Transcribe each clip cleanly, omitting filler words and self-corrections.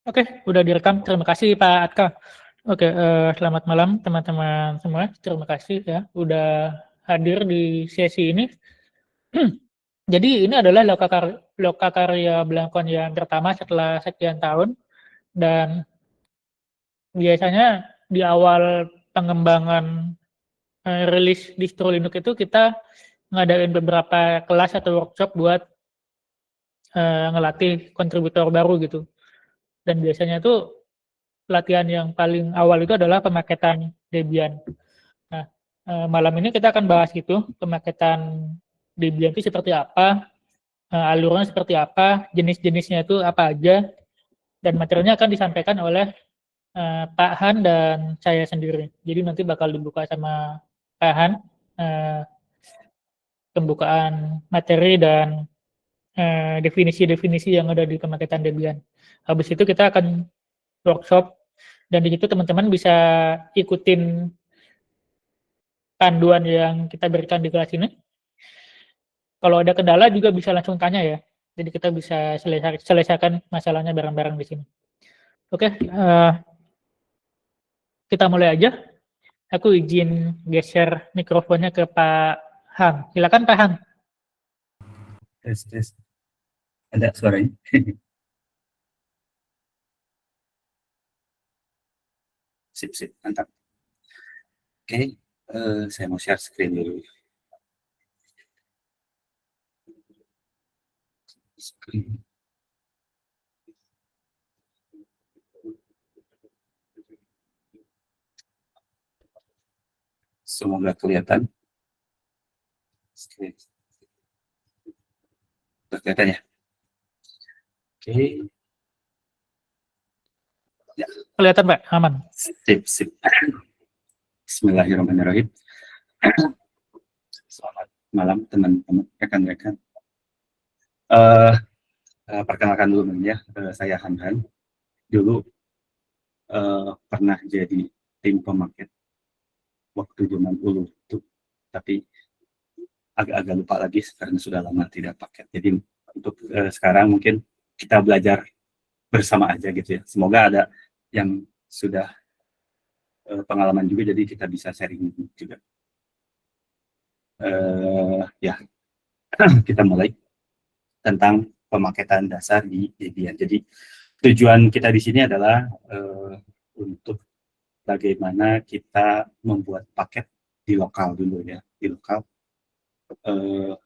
Oke, udah direkam. Terima kasih Pak Atka. Oke, selamat malam teman-teman semua. Terima kasih ya udah hadir di sesi ini. Jadi ini adalah lokakarya Blangkon yang pertama setelah sekian tahun, dan biasanya di awal pengembangan rilis distro Linux itu kita ngadain beberapa kelas atau workshop buat ngelatih kontributor baru gitu. Dan biasanya tuh latihan yang paling awal itu adalah pemaketan Debian. Nah, malam ini kita akan bahas gitu, pemaketan Debian itu seperti apa, alurnya seperti apa, jenis-jenisnya itu apa aja, dan materinya akan disampaikan oleh Pak Han dan saya sendiri. Jadi nanti bakal dibuka sama Pak Han, pembukaan materi dan definisi-definisi yang ada di pemaketan Debian. Habis itu kita akan workshop, dan di situ teman-teman bisa ikutin panduan yang kita berikan di kelas ini. Kalau ada kendala juga bisa langsung tanya ya. Jadi kita bisa selesaikan masalahnya bareng-bareng di sini. Oke, kita mulai aja. Aku izin geser mikrofonnya ke Pak Hang. Silakan Pak Hang. Tes. Ada suaranya? Sip, mantap. Oke, saya mau share screen dulu. Semoga kelihatan. Kelihatan ya? Oke. Ya. Kelihatan Pak, aman. Sip. Bismillahirrahmanirrahim. Selamat malam teman-teman, rekan-rekan. Perkenalkan dulu ya, saya Han. Dulu pernah jadi tim pemaket waktu zaman dulu itu, tapi agak-agak lupa lagi karena sudah lama tidak paket. Jadi untuk sekarang mungkin kita belajar bersama aja gitu ya. Semoga ada yang sudah pengalaman juga, jadi kita bisa sharing juga. Ya, kita mulai tentang pemaketan dasar di Debian. Jadi tujuan kita di sini adalah untuk bagaimana kita membuat paket di lokal dulu ya, di lokal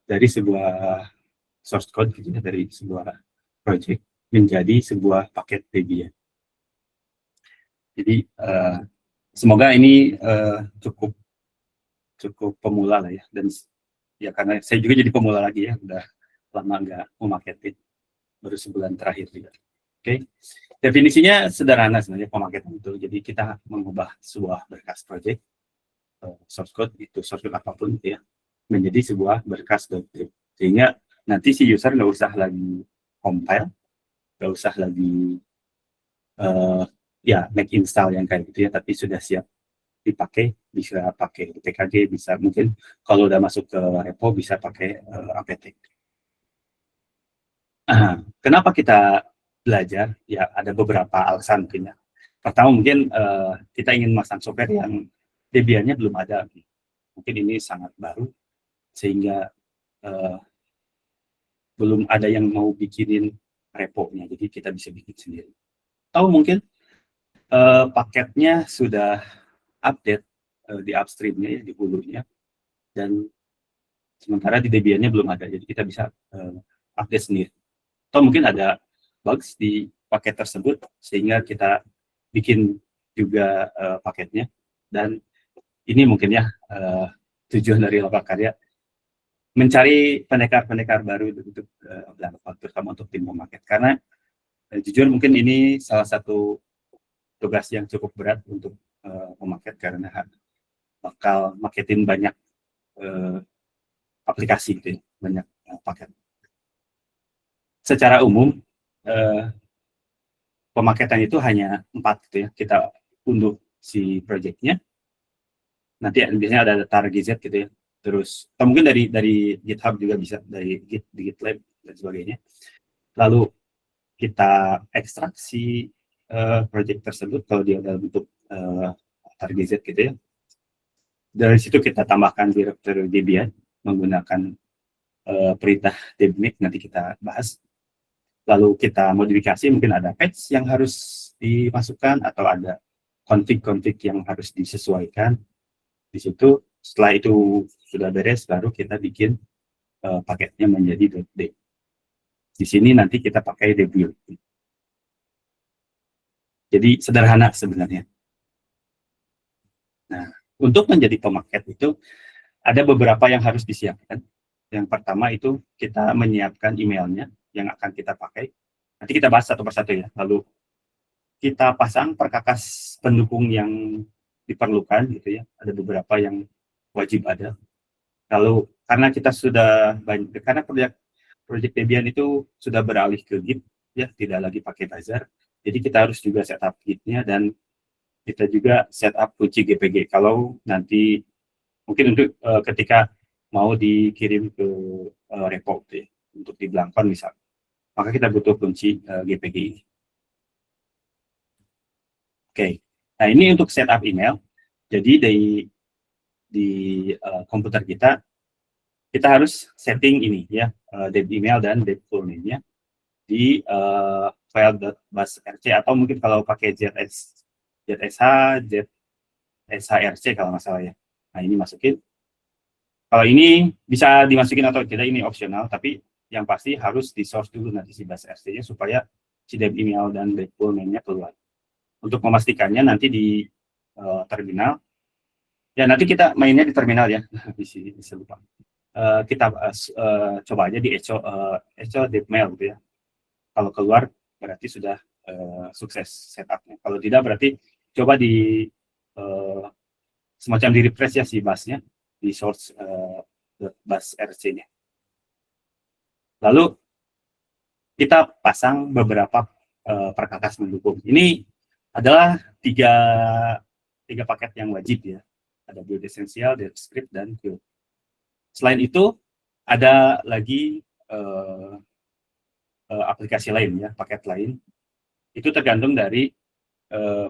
dari sebuah source code gitu ya, dari sebuah project menjadi sebuah paket Debian. Jadi semoga ini cukup pemula lah ya, dan ya karena saya juga jadi pemula lagi ya, udah lama nggak memaketin, baru sebulan terakhir juga. Oke, definisinya sederhana sebenarnya pemaketan itu. Jadi kita mengubah sebuah berkas project source code, itu source code apapun gitu ya, menjadi sebuah berkas .zip, sehingga nanti si user nggak usah lagi compile, nggak usah lagi ya make install yang kayak gitu ya, tapi sudah siap dipakai, bisa pakai PKG, bisa mungkin kalau udah masuk ke repo bisa pakai apt. Kenapa kita belajar? Ya ada beberapa alasan mungkin ya. Pertama mungkin kita ingin masang software yang Debian-nya belum ada. Mungkin ini sangat baru sehingga belum ada yang mau bikinin repo-nya, jadi kita bisa bikin sendiri. Atau mungkin paketnya sudah update di upstream-nya ya, di hulunya, dan sementara di Debian-nya belum ada, jadi kita bisa update sendiri. Atau mungkin ada bugs di paket tersebut sehingga kita bikin juga paketnya. Dan ini mungkin ya tujuan dari Lokakarya, mencari pendekar-pendekar baru untuk terutama untuk tim pemaket, karena jujur mungkin ini salah satu tugas yang cukup berat untuk pemaket, karena bakal maketin banyak aplikasi gitu ya, banyak paket. Secara umum pemaketan itu hanya 4 gitu ya. Kita unduh si projectnya, nanti biasanya ada tar.gz gitu ya, terus atau mungkin dari GitHub juga bisa, dari GitLab dan sebagainya. Lalu kita ekstraksi project tersebut kalau dia dalam bentuk target gitu ya. Dari situ kita tambahkan directory Debian menggunakan perintah debmake, nanti kita bahas. Lalu kita modifikasi, mungkin ada patch yang harus dimasukkan atau ada config-config yang harus disesuaikan. Di situ setelah itu sudah beres, baru kita bikin paketnya menjadi .deb. Di sini nanti kita pakai debut. Jadi sederhana sebenarnya. Nah, untuk menjadi pemaket itu ada beberapa yang harus disiapkan. Yang pertama itu kita menyiapkan emailnya yang akan kita pakai. Nanti kita bahas satu persatu ya. Lalu kita pasang perkakas pendukung yang diperlukan gitu ya. Ada beberapa yang wajib ada. Lalu karena kita sudah banyak, karena project Debian itu sudah beralih ke Git ya, tidak lagi pakai Bazaar. Jadi kita harus juga setup Git-nya dan kita juga setup kunci GPG. Kalau nanti mungkin untuk ketika mau dikirim ke repo ya, untuk di Blankon misalnya, maka kita butuh kunci GPG ini. Oke, nah ini untuk setup email. Jadi di komputer kita harus setting ini ya, deb email dan deb full name-nya di file.basrc atau mungkin kalau pakai ZSHRC kalau nggak salah ya. Nah ini masukin. Kalau ini bisa dimasukin atau tidak, ini opsional, tapi yang pasti harus di source dulu nanti si basrc-nya supaya si deb email dan deb full name-nya keluar. Untuk memastikannya nanti di terminal, ya nanti kita mainnya di terminal ya, bisa lupa. Kita coba aja di echo debmail gitu ya. Kalau keluar berarti sudah sukses setupnya. Kalau tidak berarti coba di semacam di refresh ya si busnya di source bus RC-nya. Lalu kita pasang beberapa perkakas mendukung. Ini adalah tiga paket yang wajib ya. Ada build essential, script, dan build. Selain itu ada lagi aplikasi lain ya, paket lain. Itu tergantung dari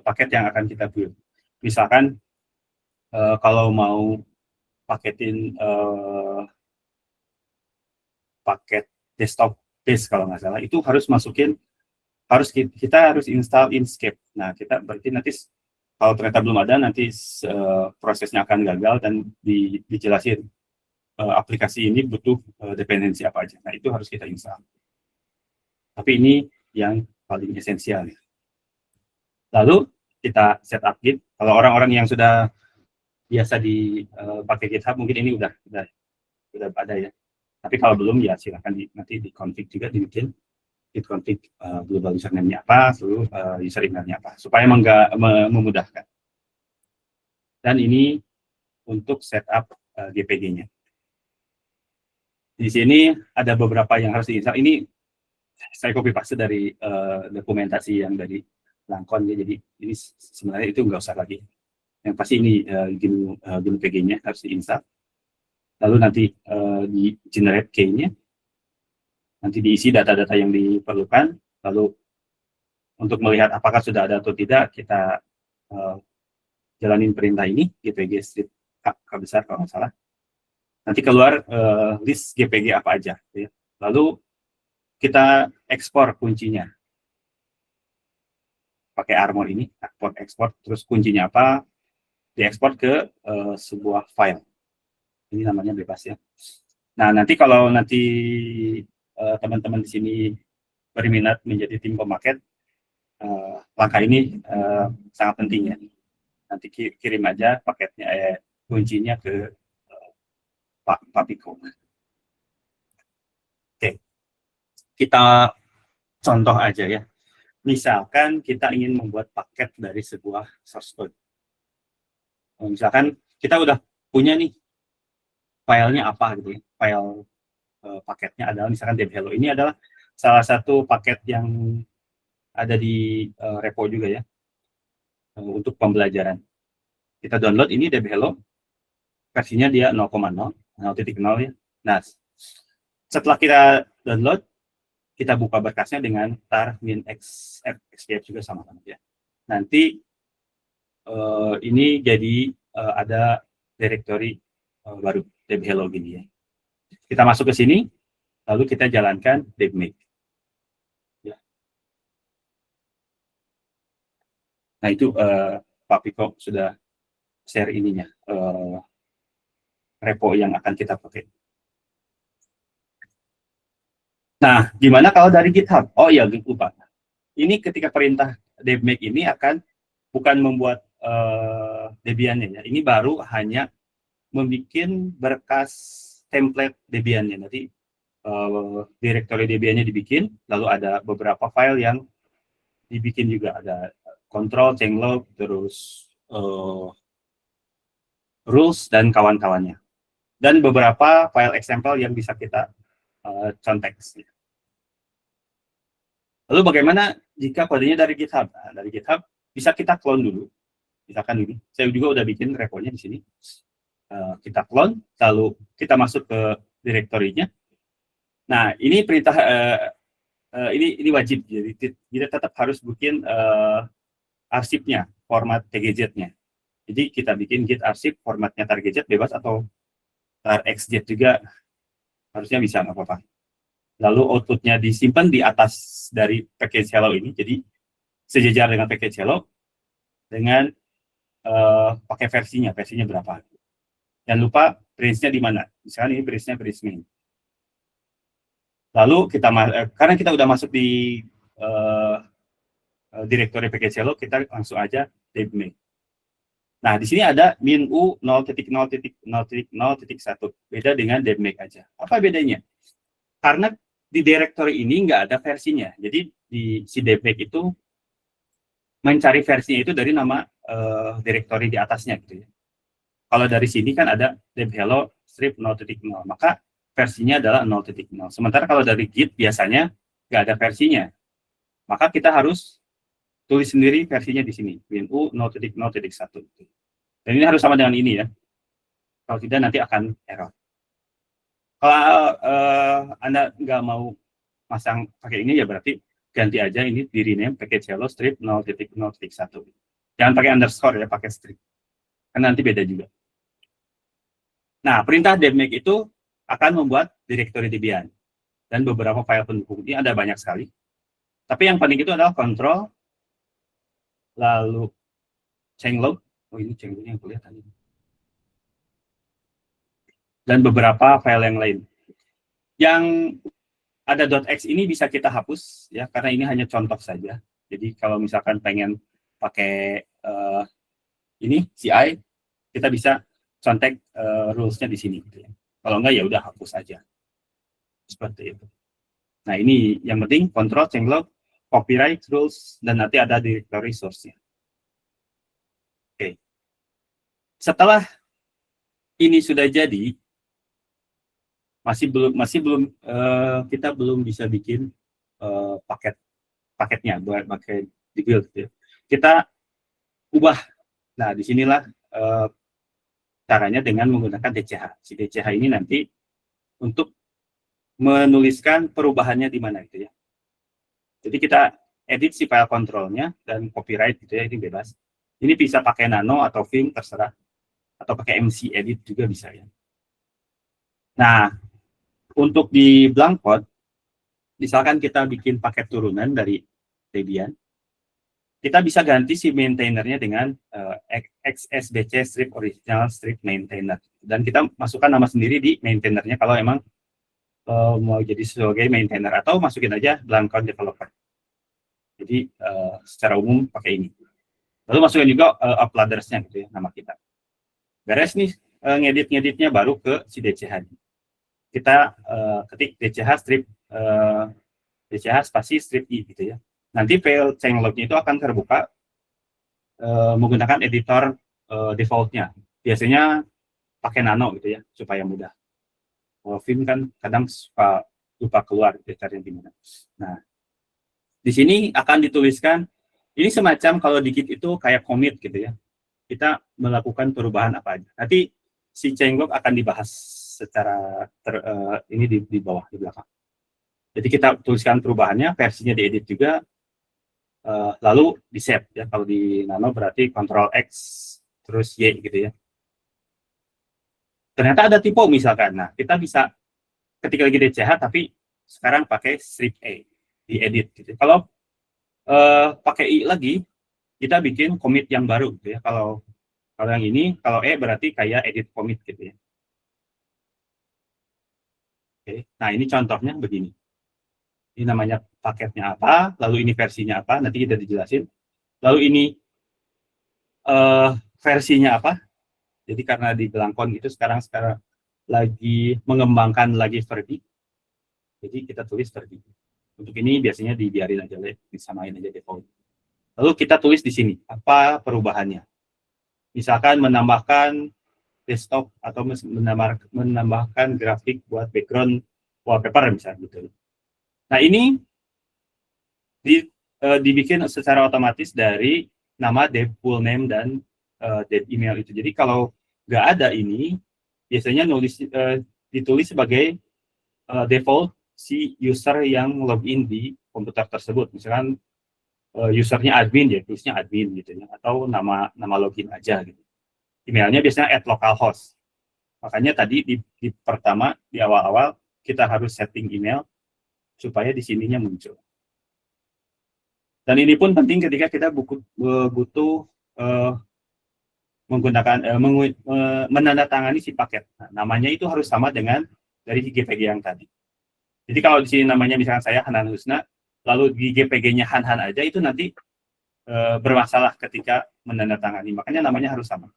paket yang akan kita build. Misalkan kalau mau paketin paket desktop base kalau nggak salah, itu harus masukin, kita harus install Inkscape. Nah kita berarti nanti kalau ternyata belum ada, nanti prosesnya akan gagal dan dijelasin aplikasi ini butuh dependensi apa aja. Nah itu harus kita install. Tapi ini yang paling esensial. Lalu kita setup Git. Kalau orang-orang yang sudah biasa pakai GitHub, mungkin ini udah ada ya. Tapi kalau belum ya silakan nanti di config juga, dibikin git config global username-nya apa, lalu user email-nya apa, supaya memudahkan. Dan ini untuk setup GPG-nya. Di sini ada beberapa yang harus diinstal. Ini saya copy paste dari dokumentasi yang dari Blankon ya. Jadi ini sebenarnya itu nggak usah lagi. Yang pasti ini GNU PG-nya harus diinstal. Lalu nanti di generate key-nya, nanti diisi data-data yang diperlukan. Lalu untuk melihat apakah sudah ada atau tidak, kita jalanin perintah ini, GPG strip K besar kalau nggak salah. Nanti keluar list GPG apa aja. Ya. Lalu kita ekspor kuncinya. Pakai Armor ini, ekspor, terus kuncinya apa, diekspor ke sebuah file. Ini namanya bebas ya. Nah, nanti kalau teman-teman di sini berminat menjadi tim pemaket, langkah ini sangat penting ya. Nanti kirim aja paketnya, kuncinya ke Pak Piko. Oke, kita contoh aja ya. Misalkan kita ingin membuat paket dari sebuah source code. Misalkan kita udah punya nih filenya apa gitu ya. File paketnya adalah misalkan debhello. Ini adalah salah satu paket yang ada di repo juga ya. Untuk pembelajaran. Kita download ini debhello. Versinya dia 0,0 ya. Nah, setelah kita download, kita buka berkasnya dengan tar min XDF juga sama banget ya. Nanti ini jadi ada directory baru deb-hello gini ya. Kita masuk ke sini, lalu kita jalankan deb-make. Ya. Nah itu Pak Piko sudah share ininya, repo yang akan kita pakai. Nah, gimana kalau dari GitHub? Oh iya, lupa. Ini ketika perintah deb-make ini akan bukan membuat Debian-nya ya. Ini baru hanya membuat berkas template Debian-nya. Nanti directory Debian-nya dibikin, lalu ada beberapa file yang dibikin juga, ada control, changelog, terus rules dan kawan-kawannya. Dan beberapa file example yang bisa kita contek. Lalu bagaimana jika kodenya dari GitHub? Nah, dari GitHub bisa kita clone dulu. Misalkan ini, saya juga udah bikin reponya di sini. Kita clone, lalu kita masuk ke direktorinya. Nah, ini perintah ini wajib, jadi kita tetap harus bikin arsipnya, format tgz-nya. Jadi kita bikin git arsip, formatnya targz bebas atau tarxz juga harusnya bisa, nggak apa-apa. Lalu outputnya disimpan di atas dari package hello ini, jadi sejajar dengan package hello dengan pakai versinya berapa. Jangan lupa branch-nya di mana. Misalnya ini branch-nya branch main. Lalu kita karena kita udah masuk di directory package hello, kita langsung aja deb-make. Nah, di sini ada min.u 0.0.0.1. Beda dengan deb-make aja. Apa bedanya? Karena di directory ini nggak ada versinya. Jadi di si deb-make itu mencari versinya itu dari nama directory di atasnya gitu ya. Kalau dari sini kan ada deb-hello strip 0.0, maka versinya adalah 0.0. Sementara kalau dari Git biasanya nggak ada versinya, maka kita harus tulis sendiri versinya di sini, min.u 0.0.1. Dan ini harus sama dengan ini ya. Kalau tidak nanti akan error. Kalau Anda nggak mau masang pakai ini ya berarti ganti aja ini di rename package hello strip 0.0.1. Jangan pakai underscore ya, pakai strip. Karena nanti beda juga. Nah, perintah deb-make itu akan membuat directory Debian dan beberapa file pendukung. Ini ada banyak sekali. Tapi yang paling itu adalah control, lalu changelog. Oh, ini changelognya yang kulihat tadi. Dan beberapa file yang lain. Yang ada .x ini bisa kita hapus ya, karena ini hanya contoh saja. Jadi kalau misalkan pengen pakai ini CI, kita bisa contek rules-nya di sini gitu ya. Kalau enggak ya udah hapus aja. Seperti itu. Nah, ini yang penting control, changelog, copyright, rules, dan nanti ada directory source-nya. Oke. Setelah ini sudah jadi, masih belum kita belum bisa bikin paketnya buat pakai di build gitu ya. Kita ubah. Nah, disinilah caranya dengan menggunakan DCH. Si DCH ini nanti untuk menuliskan perubahannya di mana gitu ya. Jadi kita edit si file controlnya dan copyright gitu ya, ini bebas. Ini bisa pakai nano atau Vim terserah, atau pakai MC edit juga bisa ya. Nah, untuk di blank code, misalkan kita bikin paket turunan dari Debian, kita bisa ganti si maintainernya dengan xsbc strip original strip maintainer. Dan kita masukkan nama sendiri di maintainernya kalau emang mau jadi sebagai maintainer, atau masukin aja blank code developer. Jadi secara umum pakai ini. Lalu masukin juga uploaders-nya gitu ya, nama kita. Beres nih ngedit-ngeditnya baru ke si DCH. Kita ketik DCH strip DCH spasi strip i gitu ya. Nanti file changelog-nya itu akan terbuka menggunakan editor default-nya. Biasanya pakai nano gitu ya, supaya mudah. Kalau Vim kan kadang suka lupa keluar editornya di mana. Nah, di sini akan dituliskan, ini semacam kalau di Git itu kayak commit gitu ya. Kita melakukan perubahan apa aja. Nanti si changelog akan dibahas secara ini di bawah, di belakang. Jadi kita tuliskan perubahannya, versinya diedit juga, lalu di save ya. Kalau di nano berarti Ctrl X terus Y gitu ya. Ternyata ada typo misalkan. Nah, kita bisa ketika lagi DCH tapi sekarang pakai strip E di edit gitu. Kalau pakai I lagi, kita bikin commit yang baru gitu ya. Kalau yang ini, kalau E berarti kayak edit commit gitu ya. Oke. Nah, ini contohnya begini. Ini namanya paketnya apa, lalu ini versinya apa, nanti kita dijelasin. Lalu ini versinya apa. Jadi karena di Belangkon itu sekarang lagi mengembangkan lagi Verdi. Jadi kita tulis Verdi. Untuk ini biasanya dibiarin aja, disamain aja default. Lalu kita tulis di sini apa perubahannya. Misalkan menambahkan desktop atau menambahkan grafik buat background wallpaper misalnya gitu. Nah, ini dibikin secara otomatis dari nama dev full name dan dev email itu. Jadi kalau nggak ada ini, biasanya ditulis sebagai default si user yang login di komputer tersebut. Misalkan usernya admin, ya tulisnya admin gitu ya, atau nama login aja gitu. Emailnya biasanya @localhost. Makanya tadi di pertama di awal-awal kita harus setting email supaya di sininya muncul. Dan ini pun penting ketika kita butuh menggunakan menandatangani si paket. Nah, namanya itu harus sama dengan dari GPG yang tadi. Jadi kalau di sini namanya misalkan saya Hanan Husna, lalu di GPG-nya Han aja, itu nanti bermasalah ketika menandatangani. Makanya namanya harus sama.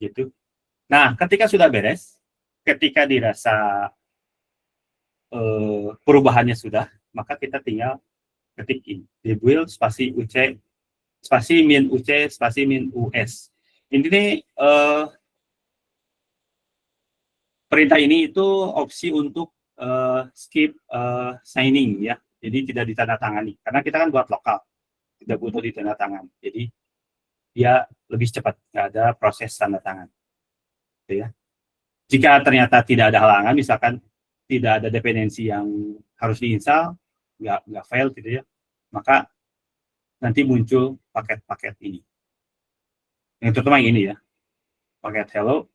Gitu. Nah, ketika sudah beres, ketika dirasa perubahannya sudah, maka kita tinggal ketik in debuil spasi UC spasi min UC spasi min US. Ini perintah ini itu opsi untuk skip signing ya. Jadi tidak ditandatangani karena kita kan buat lokal, tidak butuh ditandatangani. Jadi dia lebih cepat, nggak ada proses tanda tangan. Gitu ya. Jika ternyata tidak ada halangan, misalkan tidak ada dependensi yang harus diinstal, nggak fail gitu ya, maka nanti muncul paket-paket ini. Yang terutama yang ini ya, paket hello,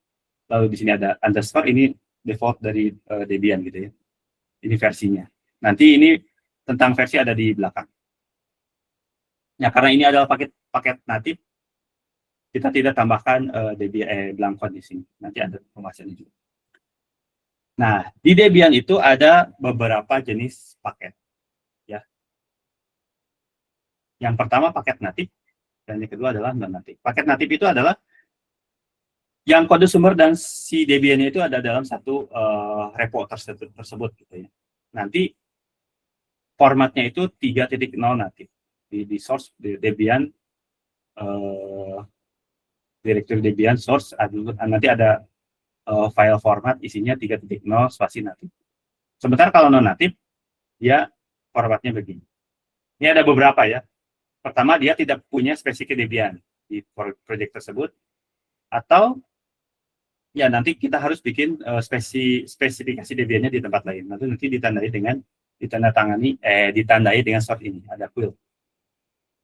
lalu di sini ada underscore, ini default dari Debian gitu ya. Ini versinya. Nanti ini tentang versi ada di belakang. Ya, karena ini adalah paket natif, kita tidak tambahkan Debian Belangkon di sini. Nanti ada pembahasannya juga. Nah, di Debian itu ada beberapa jenis paket. Ya. Yang pertama paket natif, dan yang kedua adalah non-natif. Paket natif itu adalah yang kode sumber dan si Debian-nya itu ada dalam satu repo tersebut gitu ya. Nanti formatnya itu 3.0 natif. Di source di Debian, directory Debian source, nanti ada file format isinya 3.0 spasi natif. Sementara kalau non natif, dia formatnya begini. Ini ada beberapa ya. Pertama, dia tidak punya spesifik Debian di project tersebut, atau ya nanti kita harus bikin spesifikasi Debian-nya di tempat lain. Nanti ditandai dengan sort ini, ada quill.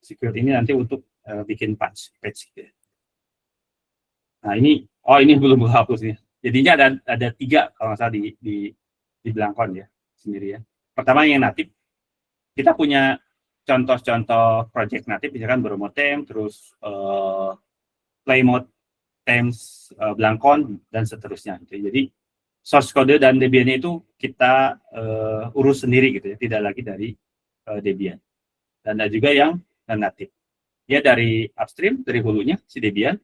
Si quill ini nanti untuk bikin patch gitu ya. Nah, ini belum hapus nih. Jadinya ada 3 kalau nggak salah di Belangkon ya sendiri ya. Pertama yang natif, kita punya contoh-contoh project natif, misalkan Bromo Theme, terus Playmode Themes, Belangkon dan seterusnya. Gitu. Jadi source code dan Debian-nya itu kita urus sendiri gitu ya, tidak lagi dari Debian. Dan ada juga yang natif. Ya dari upstream, dari hulunya si Debian.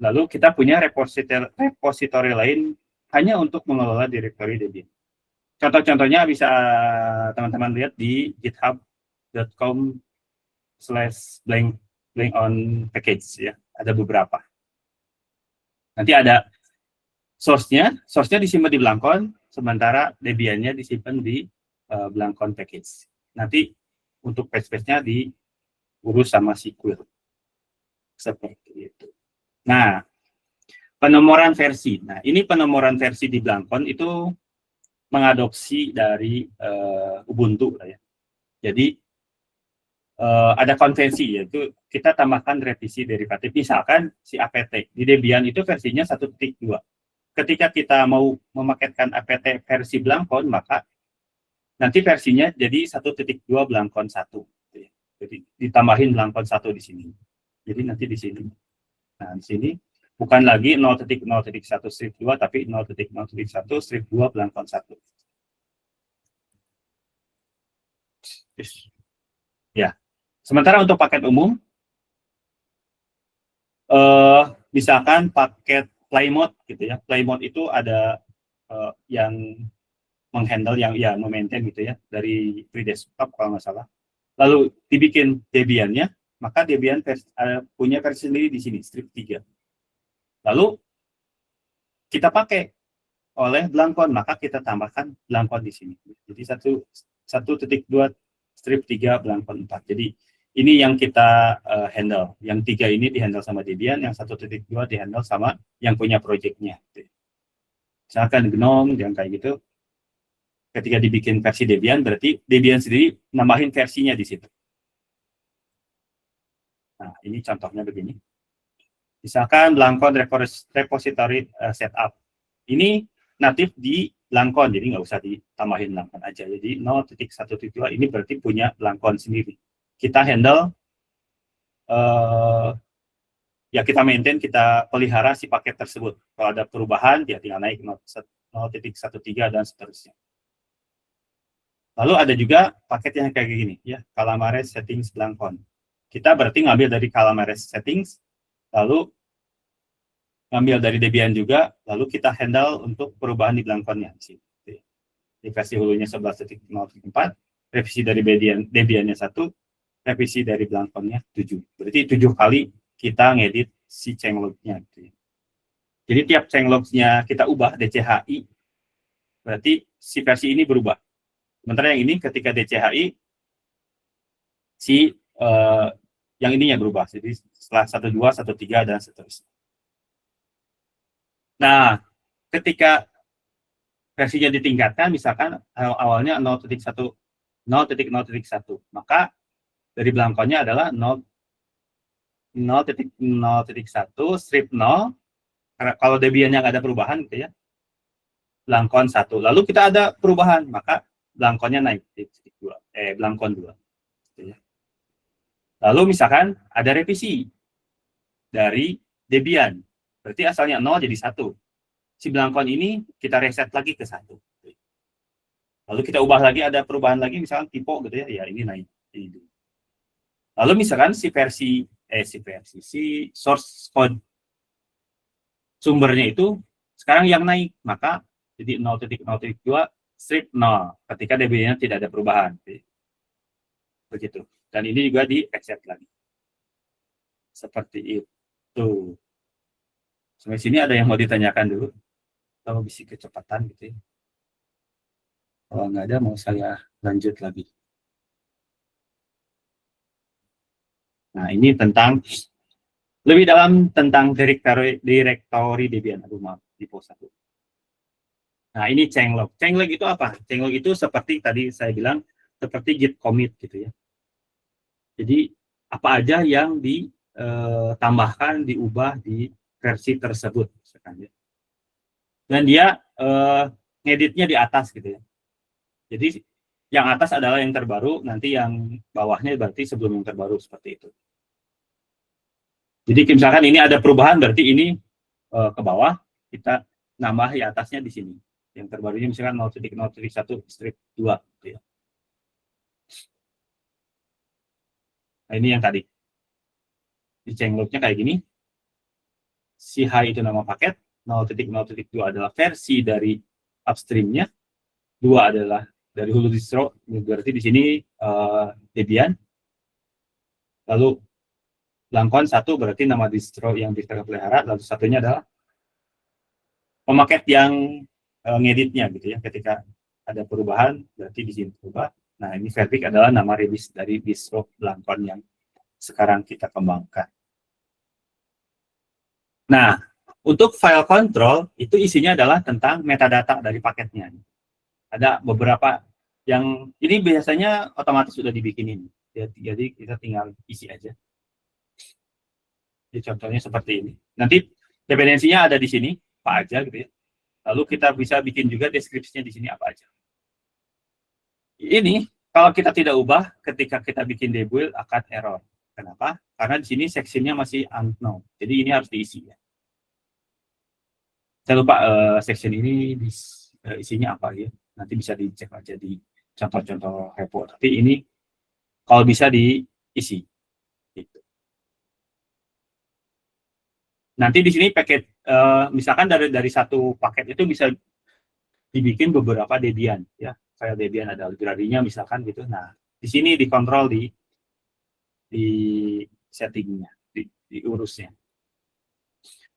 Lalu kita punya repository lain hanya untuk mengelola directory Debian. Contoh-contohnya bisa teman-teman lihat di github.com/blank-on-package ya. Ada beberapa. Nanti ada source-nya disimpan di Belangkon, sementara Debian-nya disimpan di Belangkon package. Nanti untuk patch-patch-nya diurus sama si quill. Seperti itu. Nah, penomoran versi. Nah, ini penomoran versi di Belangkon itu mengadopsi dari Ubuntu ya. Jadi ada konvensi, yaitu kita tambahkan revisi derivatif. Misalkan si apt di Debian itu versinya 1.2. Ketika kita mau memaketkan apt versi Blankon, maka nanti versinya jadi 1.2 Blankon 1. Jadi ditambahin Blankon 1 di sini. Jadi nanti di sini. Nah, di sini bukan lagi 0.0.1 strip 2, tapi 0.0.1 strip 2 Blankon 1. Ya. Sementara untuk paket umum, misalkan paket play mode gitu ya. Play mode itu ada yang menghandle, yang ya memaintain gitu ya, dari free desktop kalau nggak salah. Lalu dibikin Debian-nya, maka Debian punya versi sendiri di sini, strip 3. Lalu kita pakai oleh Blankon, maka kita tambahkan Blankon di sini. Jadi 1.2 strip 3 Blankon 4. Jadi ini yang kita handle. Yang 3 ini dihandle sama Debian, yang 1.2 dihandle sama yang punya project-nya. Misalkan GNOME, yang kayak gitu. Ketika dibikin versi Debian, berarti Debian sendiri nambahin versinya di situ. Nah, ini contohnya begini. Misalkan Blankon repository setup. Ini natif di Blankon, jadi nggak usah ditambahin Blankon aja. Jadi 0.1.2 ini berarti punya Blankon sendiri. Kita handle, ya kita maintain, kita pelihara si paket tersebut. Kalau ada perubahan, dia tinggal naik 0.13 dan seterusnya. Lalu ada juga paket yang kayak gini, ya, Calamares settings Blankon. Kita berarti ngambil dari Calamares settings, lalu ngambil dari Debian juga, lalu kita handle untuk perubahan di Blankonnya. Di versi hulunya 11.0.4, revisi dari Debiannya 1, revisi dari Blankonnya 7. Berarti 7 kali kita ngedit si changelog-nya. Jadi tiap changelog-nya kita ubah, DCHI, berarti si versi ini berubah. Sementara yang ini ketika DCHI, si yang ininya berubah. Jadi setelah 1.2, 1.3, dan seterusnya. Nah, ketika versinya ditingkatkan, misalkan awalnya 0.0.1, maka dari Blankonnya adalah 0.0.1 strip 0. Karena kalau Debiannya nggak ada perubahan gitu ya, Blankon 1. Lalu kita ada perubahan, maka Blankonnya naik, Blankon 2. Gitu ya. Lalu misalkan ada revisi dari Debian, berarti asalnya 0 jadi 1. Si Blankon ini kita reset lagi ke 1. Lalu kita ubah lagi, ada perubahan lagi, misalkan typo gitu ya, ya ini naik. Ini. Lalu misalkan si source code sumbernya itu sekarang yang naik, maka jadi 0.0.2 strip 0 ketika Debian-nya tidak ada perubahan. Begitu. Dan ini juga di accept lagi. Seperti itu. Sampai sini ada yang mau ditanyakan dulu? Kalau bisa kecepatan gitu ya. Kalau nggak ada, mau saya lanjut lagi. Nah, ini tentang lebih dalam tentang directory Debian. Aduh, maaf, di pause aku. Nah, ini changelog. Changelog itu apa? Changelog itu seperti tadi saya bilang, seperti git commit gitu ya. Jadi, apa aja yang ditambahkan, diubah di versi tersebut. Dan dia ngeditnya di atas gitu ya. Jadi, yang atas adalah yang terbaru, nanti yang bawahnya berarti sebelum yang terbaru, seperti itu. Jadi, misalkan ini ada perubahan, berarti ini ke bawah, kita nambah di atasnya di sini. Yang terbarunya misalkan 0.0.1 strip 2 gitu ya. Nah, ini yang tadi. Di changelog-nya kayak gini. Si high itu nama paket, 0.0.2 adalah versi dari upstream-nya, 2 adalah dari hulu distro, berarti di sini Debian. Lalu Blankon 1 berarti nama distro yang kita pelihara, lalu satunya adalah pemaket yang ngeditnya gitu ya. Ketika ada perubahan berarti di sini berubah. Nah, ini Vertic adalah nama release dari distro Blankon yang sekarang kita kembangkan. Nah, untuk file control itu isinya adalah tentang metadata dari paketnya. Ada beberapa yang ini biasanya otomatis sudah dibikinin. Jadi kita tinggal isi aja. Jadi contohnya seperti ini. Nanti dependensinya ada di sini, apa aja gitu ya. Lalu kita bisa bikin juga deskripsinya di sini apa aja. Ini kalau kita tidak ubah, ketika kita bikin debuild akan error. Kenapa? Karena di sini sectionnya masih unknown. Jadi ini harus diisi ya. Saya lupa section ini isinya apa ya. Nanti bisa dicek aja di contoh-contoh repo. Tapi ini kalau bisa diisi. Gitu. Nanti di sini paket, misalkan dari satu paket itu bisa dibikin beberapa Debian ya. File Debian ada library-nya misalkan gitu. Nah, di sini dikontrol di settingnya, diurusnya.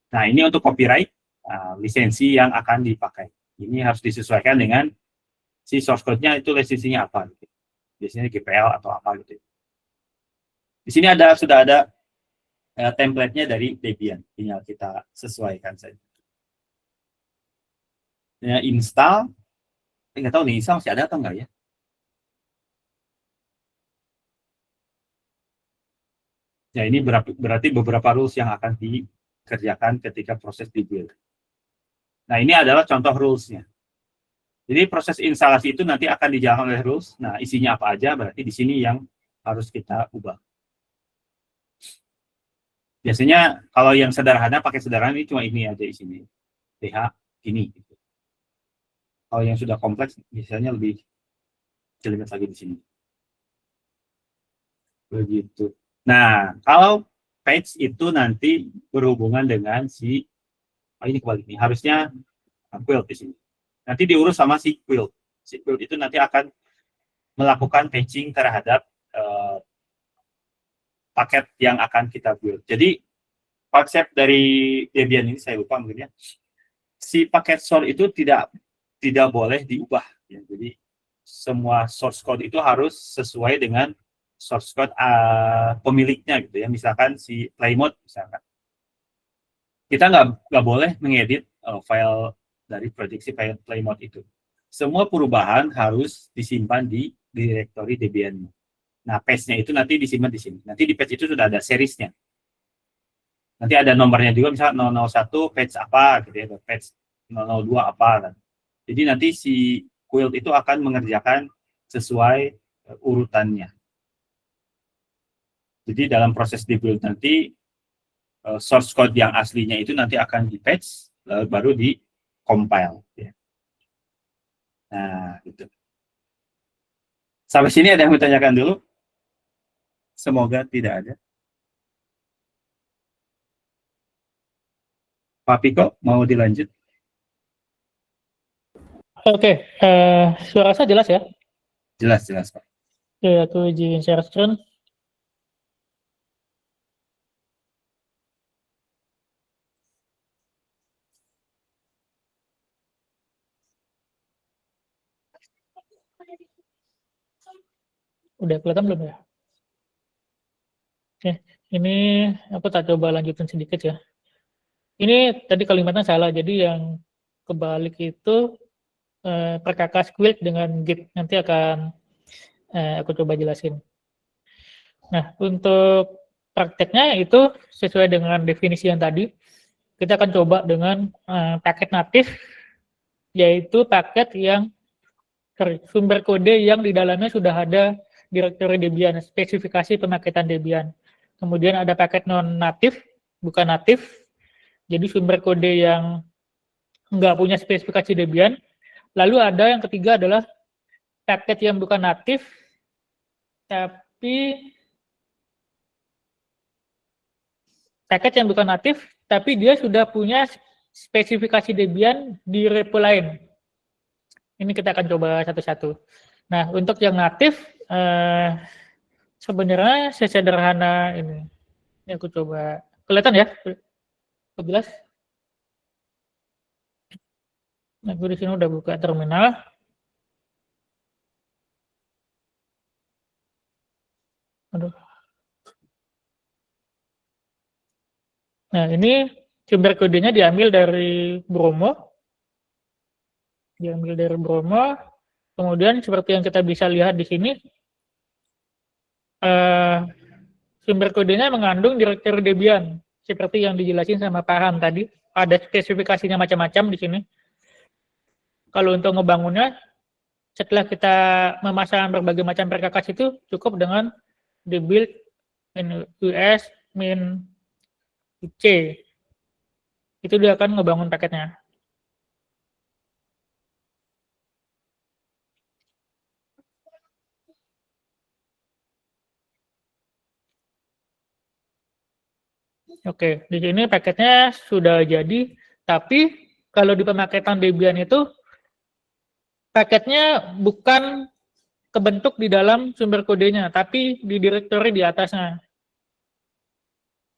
Nah, ini untuk copyright, lisensi yang akan dipakai. Ini harus disesuaikan dengan si source code-nya itu lisensinya apa. Gitu. Biasanya GPL atau apa gitu. Di sini sudah ada template-nya dari Debian. Tinggal kita sesuaikan saja. Ya, install. Nggak tahu nih, install masih ada atau enggak ya? Ya, ini berarti beberapa rules yang akan dikerjakan ketika proses dibuild. Nah, ini adalah contoh rules-nya. Jadi proses instalasi itu nanti akan dijalankan oleh rules. Nah, isinya apa aja, berarti di sini yang harus kita ubah. Biasanya kalau yang sederhana, pakai sederhana ini cuma ini aja isinya. TH, ini. Kalau yang sudah kompleks, biasanya lebih jelimet lagi di sini. Begitu. Nah, kalau page itu nanti berhubungan dengan ini kebalik nih, harusnya quilt di sini. Nanti diurus sama si quilt. Si quilt itu nanti akan melakukan patching terhadap paket yang akan kita build. Jadi konsep dari Debian ini saya lupa mungkin ya. Si paket source itu tidak boleh diubah. Ya. Jadi semua source code itu harus sesuai dengan source code pemiliknya gitu ya. Misalkan si playmode misalkan. Kita nggak boleh mengedit file dari prediksi file playmode itu. Semua perubahan harus disimpan di directory Debian. Nah, patch-nya itu nanti disimpan di sini. Nanti di patch itu sudah ada seriesnya. Nanti ada nomornya juga, misalnya 001 patch apa gitu ya, patch 002 apa kan. Jadi nanti si quilt itu akan mengerjakan sesuai urutannya. Jadi dalam proses di-build nanti source code yang aslinya itu nanti akan di-patch lalu baru di-compile. Ya. Nah, gitu. Sampai sini ada yang mau tanyakan dulu? Semoga tidak ada. Pak Piko, mau dilanjut? Oke, suara saya jelas ya? Jelas, Pak. Oke, aku izin share screen. Udah kelihatan belum ya? Oke, ini aku tak coba lanjutin sedikit ya. Ini tadi kalimatnya salah, jadi yang kebalik itu perkakas quilt dengan git. Nanti akan aku coba jelasin. Nah, untuk prakteknya itu sesuai dengan definisi yang tadi. Kita akan coba dengan paket natif, yaitu paket yang sumber kode yang di dalamnya sudah ada direktori Debian, spesifikasi pemaketan Debian. Kemudian ada paket non-natif, bukan natif, jadi sumber kode yang nggak punya spesifikasi Debian. Lalu ada yang ketiga adalah paket yang bukan natif, tapi dia sudah punya spesifikasi Debian di repo lain. Ini kita akan coba satu-satu. Nah, untuk yang natif, sebenarnya sesederhana ini. Ini aku coba. Kelihatan ya? Jelas? Nah, aku di sini udah buka terminal. Aduh. Nah, ini sumber kodenya diambil dari Bromo. Kemudian seperti yang kita bisa lihat di sini, sumber kodenya mengandung direktori Debian seperti yang dijelasin sama Pak Han tadi. Ada spesifikasinya macam-macam di sini. Kalau untuk ngebangunnya, setelah kita memasang berbagai macam perkakas itu cukup dengan di build us min c. Itu dia akan ngebangun paketnya. Oke, di sini paketnya sudah jadi, tapi kalau di pemaketan Debian itu paketnya bukan kebentuk di dalam sumber kodenya, tapi di direktori di atasnya.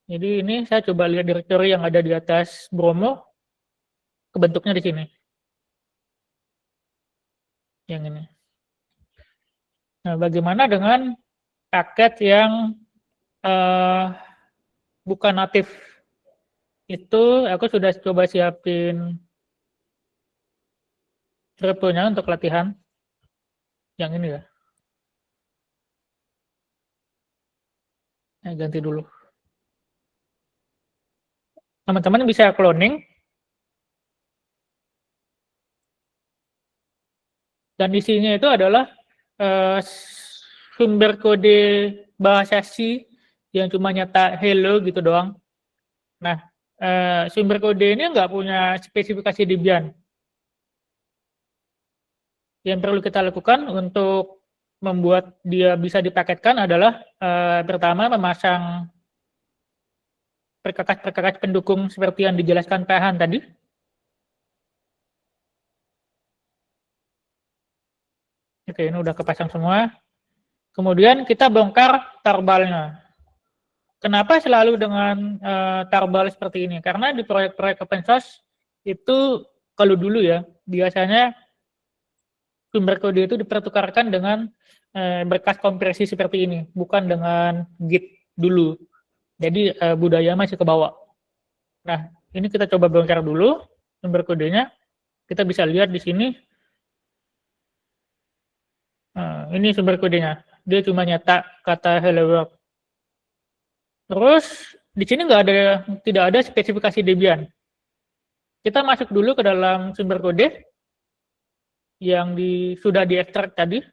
Jadi ini saya coba lihat direktori yang ada di atas Bromo, kebentuknya di sini. Yang ini. Nah, bagaimana dengan paket yang bukan natif? Itu aku sudah coba siapin repo-nya untuk latihan. Yang ini ya. Saya ganti dulu. Teman-teman bisa cloning. Dan isinya itu adalah sumber kode bahasa C yang cuma nyata hello gitu doang. Nah, sumber kode ini nggak punya spesifikasi Debian. Yang perlu kita lakukan untuk membuat dia bisa dipaketkan adalah pertama memasang perkakas-perkakas pendukung seperti yang dijelaskan Pak Han tadi. Oke, ini udah kepasang semua. Kemudian kita bongkar tarbalnya. Kenapa selalu dengan tarbal seperti ini? Karena di proyek-proyek open source itu kalau dulu ya, biasanya sumber kode itu dipertukarkan dengan berkas kompresi seperti ini, bukan dengan Git dulu. Jadi budaya masih ke bawah. Nah, ini kita coba bongkar dulu sumber kodenya. Kita bisa lihat di sini. Ini sumber kodenya. Dia cuma nyata kata hello world. Terus di sini tidak ada spesifikasi Debian. Kita masuk dulu ke dalam sumber kode yang sudah diekstrak tadi.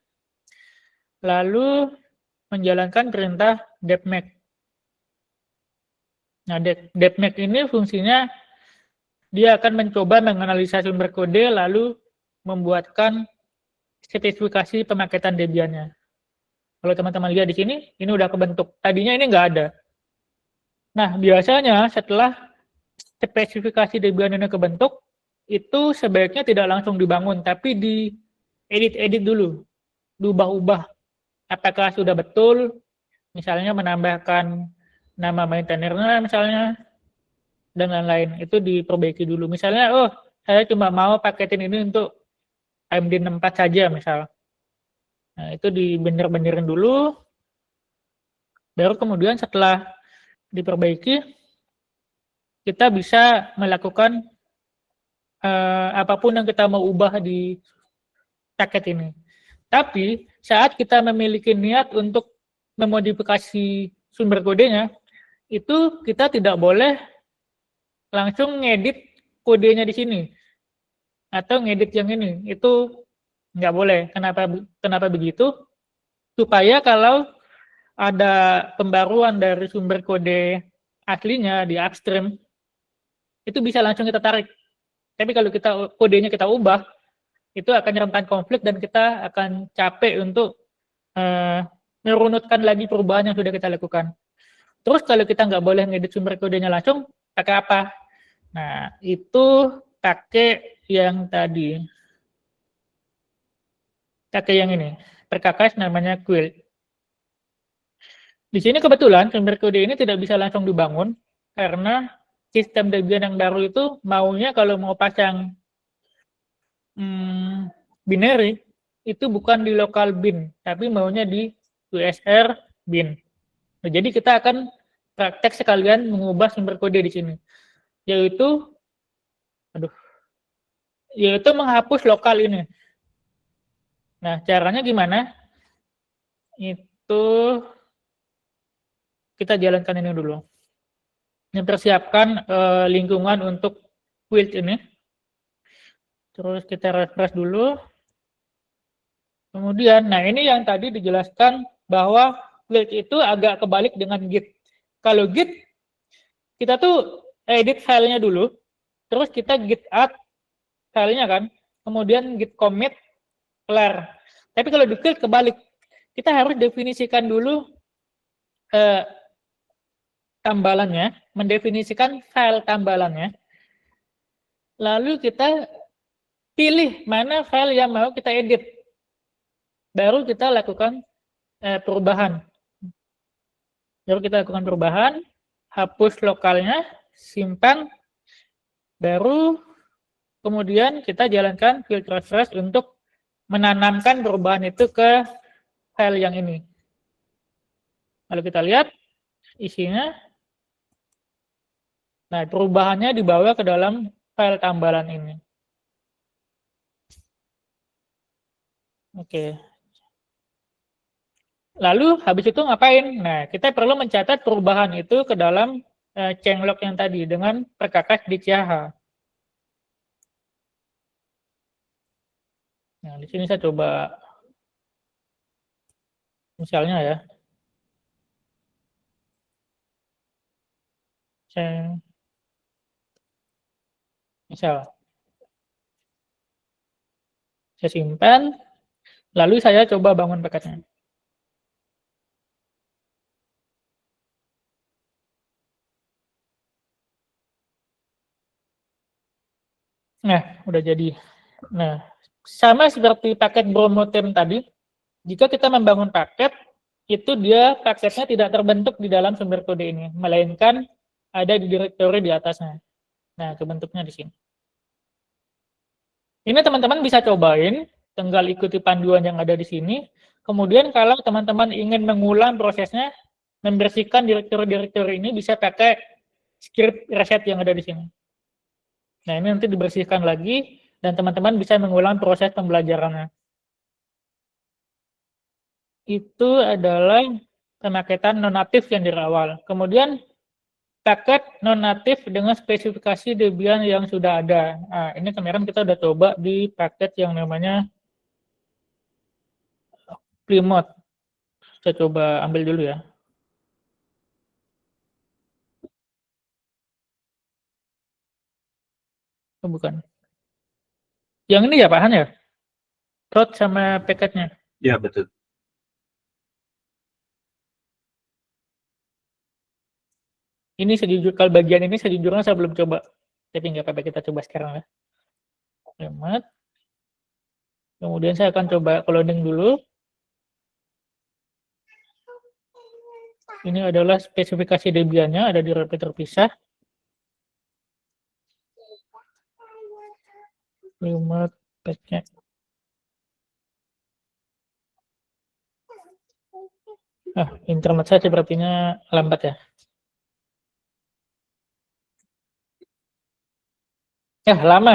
Lalu menjalankan perintah depmake. Nah, depmake ini fungsinya dia akan mencoba menganalisa sumber kode lalu membuatkan spesifikasi pemaketan Debiannya. Kalau teman-teman lihat di sini, ini udah kebentuk. Tadinya ini nggak ada. Nah, biasanya setelah spesifikasi Debian ini kebentuk, itu sebaiknya tidak langsung dibangun, tapi diedit-edit dulu, diubah-ubah. Apakah sudah betul, misalnya menambahkan nama maintainernya misalnya, dan lain-lain. Itu diperbaiki dulu. Misalnya, oh, saya cuma mau paketin ini untuk AMD 64 saja misal. Nah, itu dibener-benerin dulu. Baru kemudian setelah diperbaiki, kita bisa melakukan apapun yang kita mau ubah di paket ini. Tapi saat kita memiliki niat untuk memodifikasi sumber kodenya, itu kita tidak boleh langsung ngedit kodenya di sini atau ngedit yang ini. Itu nggak boleh. Kenapa begitu? Supaya kalau ada pembaruan dari sumber kode aslinya di upstream, itu bisa langsung kita tarik. Tapi kalau kodenya kita ubah, itu akan rentan konflik dan kita akan capek untuk merunutkan lagi perubahan yang sudah kita lakukan. Terus kalau kita nggak boleh ngedit sumber kodenya langsung, pakai apa? Nah, itu pakai yang tadi. Pakai yang ini. Perkakas namanya Quilt. Di sini kebetulan sumber kode ini tidak bisa langsung dibangun karena sistem Debian yang baru itu maunya kalau mau pasang binary itu bukan di local bin, tapi maunya di USR bin. Nah, jadi kita akan praktek sekalian mengubah sumber kode di sini, yaitu menghapus lokal ini. Nah, caranya gimana? Itu kita jalankan ini dulu. Mempersiapkan lingkungan untuk build ini. Terus kita refresh dulu. Kemudian, nah ini yang tadi dijelaskan bahwa build itu agak kebalik dengan Git. Kalau Git, kita tuh edit filenya dulu, terus kita Git add filenya kan, kemudian Git commit, kelar. Tapi kalau di build kebalik, kita harus definisikan dulu tambalannya, mendefinisikan file tambalannya, lalu kita pilih mana file yang mau kita edit, baru kita lakukan perubahan. Baru kita lakukan perubahan, hapus lokalnya, simpan, baru kemudian kita jalankan field refresh untuk menanamkan perubahan itu ke file yang ini. Lalu kita lihat isinya. Nah, perubahannya dibawa ke dalam file tambalan ini. Oke. Lalu habis itu ngapain? Nah, kita perlu mencatat perubahan itu ke dalam changelog yang tadi dengan perkakas di CH. Nah, di sini saya coba misalnya ya. Misal saya simpan, lalu saya coba bangun paketnya. Nah, udah jadi. Nah, sama seperti paket Bromotem tadi, jika kita membangun paket, itu dia paketnya tidak terbentuk di dalam sumber kode ini, melainkan ada di direktori di atasnya. Nah, kebentuknya di sini. Ini teman-teman bisa cobain, tinggal ikuti panduan yang ada di sini. Kemudian kalau teman-teman ingin mengulang prosesnya, membersihkan direktori-direktori ini bisa pakai script reset yang ada di sini. Nah, ini nanti dibersihkan lagi, dan teman-teman bisa mengulang proses pembelajarannya. Itu adalah pemaketan non-natif yang dari awal. Kemudian, paket non-natif dengan spesifikasi Debian yang sudah ada. Nah, ini kemarin kita udah coba di paket yang namanya Plymouth. Saya coba ambil dulu ya. Oh, bukan. Yang ini ya Pak Han ya? Root sama paketnya. Ya, betul. Ini kalau bagian ini sejujurnya saya belum coba. Tapi nggak apa-apa, kita coba sekarang ya. Hemat. Kemudian saya akan coba cloning dulu. Ini adalah spesifikasi Debian-nya, ada di repo terpisah. Hemat paketnya. Internet saya sepertinya lambat ya. Lama.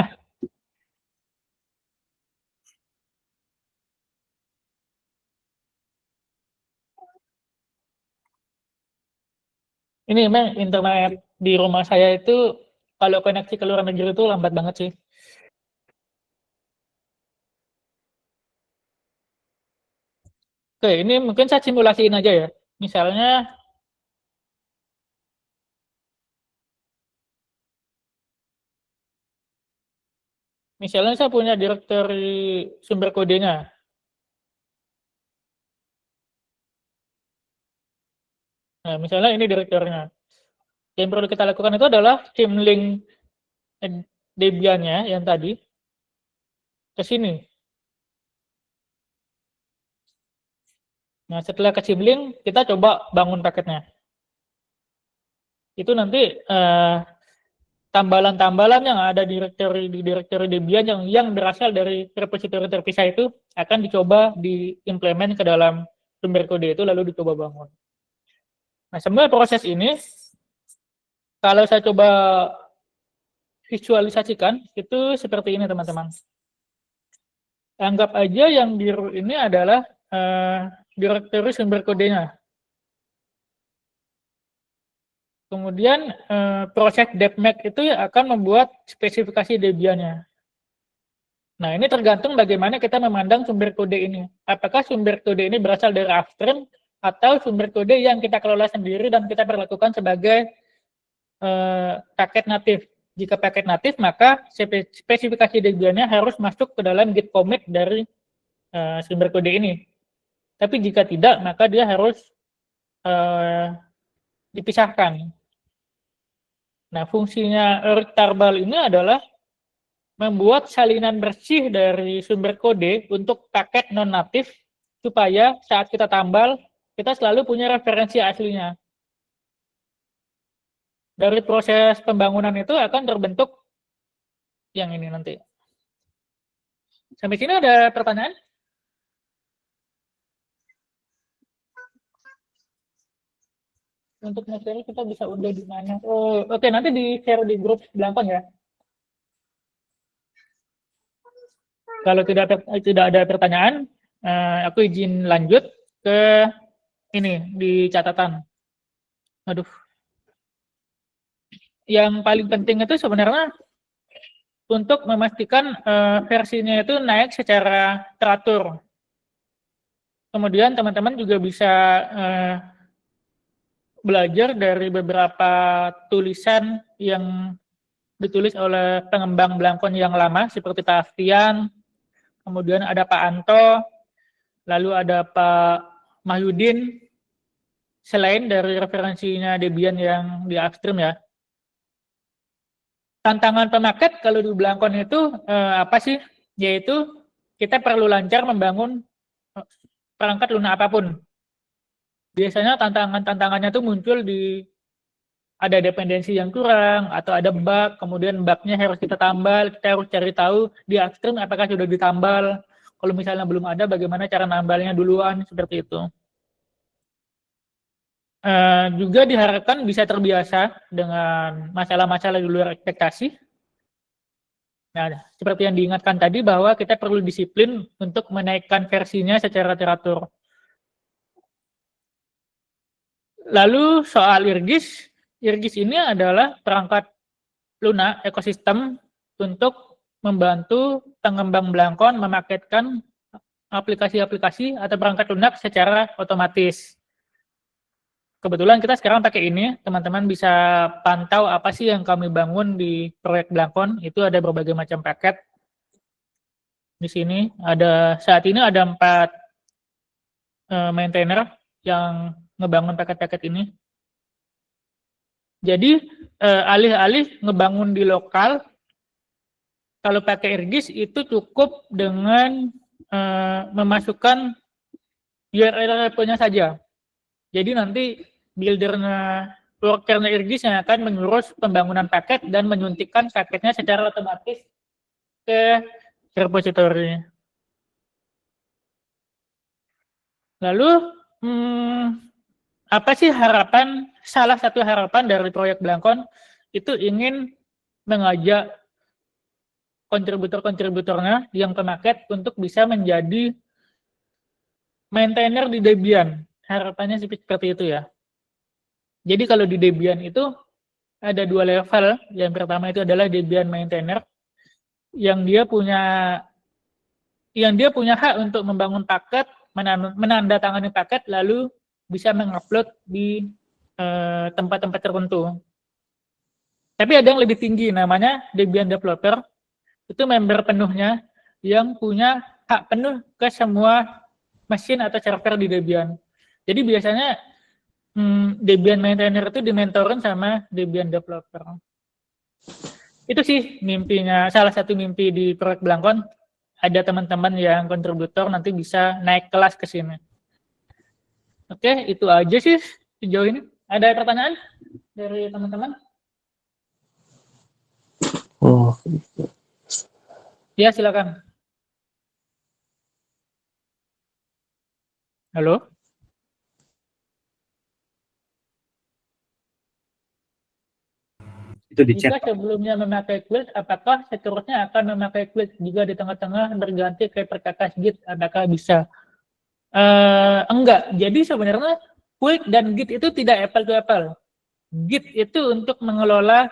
Ini memang internet di rumah saya itu kalau koneksi ke luar negeri itu lambat banget sih. Oke, ini mungkin saya simulasiin aja ya. Misalnya saya punya direktori sumber kodenya. Nah, misalnya ini direkturnya. Yang perlu kita lakukan itu adalah cimling Debian-nya yang tadi ke sini. Nah, setelah ke cimling, kita coba bangun paketnya. Itu nanti tambalan-tambalan yang ada di direktori Debian yang berasal dari repositori terpisah itu akan dicoba diimplement ke dalam sumber kode itu lalu dicoba bangun. Nah, semua proses ini kalau saya coba visualisasikan itu seperti ini teman-teman. Anggap aja yang biru ini adalah direktori sumber kodenya. Kemudian proses debmap itu akan membuat spesifikasi Debian-nya. Nah, ini tergantung bagaimana kita memandang sumber kode ini. Apakah sumber kode ini berasal dari upstream atau sumber kode yang kita kelola sendiri dan kita perlakukan sebagai paket natif. Jika paket natif, maka spesifikasi Debian-nya harus masuk ke dalam git commit dari sumber kode ini. Tapi jika tidak, maka dia harus dipisahkan. Nah, fungsinya root tarball ini adalah membuat salinan bersih dari sumber kode untuk paket non-natif supaya saat kita tambal, kita selalu punya referensi aslinya. Dari proses pembangunan itu akan terbentuk yang ini nanti. Sampai sini ada pertanyaan? Untuk materi kita bisa udah di mana? Oh, oke, nanti di-share di grup Blankon ya. Kalau tidak ada pertanyaan, aku izin lanjut ke ini di catatan. Aduh. Yang paling penting itu sebenarnya untuk memastikan versinya itu naik secara teratur. Kemudian teman-teman juga bisa belajar dari beberapa tulisan yang ditulis oleh pengembang Blankon yang lama seperti Pak Aftian, kemudian ada Pak Anto, lalu ada Pak Mahyudin, selain dari referensinya Debian yang di upstream ya. Tantangan pemaket kalau di Blankon itu apa sih? Yaitu kita perlu lancar membangun perangkat lunak apapun. Biasanya tantangannya itu muncul di ada dependensi yang kurang atau ada bug, kemudian bugnya harus kita tambal, kita harus cari tahu di upstream apakah sudah ditambal. Kalau misalnya belum ada, bagaimana cara nambalnya duluan, seperti itu. Juga diharapkan bisa terbiasa dengan masalah-masalah di luar ekspektasi. Nah, seperti yang diingatkan tadi bahwa kita perlu disiplin untuk menaikkan versinya secara teratur. Lalu soal IRGIS ini adalah perangkat lunak ekosistem untuk membantu pengembang Blankon memaketkan aplikasi-aplikasi atau perangkat lunak secara otomatis. Kebetulan kita sekarang pakai ini, teman-teman bisa pantau apa sih yang kami bangun di proyek Blankon. Itu ada berbagai macam paket. Di sini saat ini ada 4 maintainer yang ngebangun paket-paket ini. Jadi alih-alih ngebangun di lokal, kalau pakai IRGIS itu cukup dengan memasukkan URL repo-nya saja. Jadi nanti buildernya, workernya IRGIS yang akan mengurus pembangunan paket dan menyuntikkan paketnya secara otomatis ke repository. Lalu apa sih salah satu harapan dari proyek Blankon itu ingin mengajak kontributor-kontributornya yang pemaket untuk bisa menjadi maintainer di Debian. Harapannya seperti itu ya. Jadi kalau di Debian itu ada 2 level. Yang pertama itu adalah Debian maintainer yang dia punya hak untuk membangun paket, menandatangani paket, lalu bisa mengupload di tempat-tempat tertentu. Tapi ada yang lebih tinggi, namanya Debian Developer. Itu member penuhnya yang punya hak penuh ke semua mesin atau server di Debian. Jadi biasanya Debian Maintainer itu dimentorin sama Debian Developer. Itu sih mimpinya, salah satu mimpi di proyek Blankon. Ada teman-teman yang kontributor nanti bisa naik kelas ke sini. Oke, itu aja sih sejauh ini. Ada pertanyaan dari teman-teman? Oh. Ya, silakan. Halo? Itu di chat. Jika sebelumnya memakai Quilt, apakah seterusnya akan memakai Quilt? Jika di tengah-tengah berganti ke perkakas Git, apakah bisa? Enggak. Jadi sebenarnya Quilt dan Git itu tidak apple to apple. Git itu untuk mengelola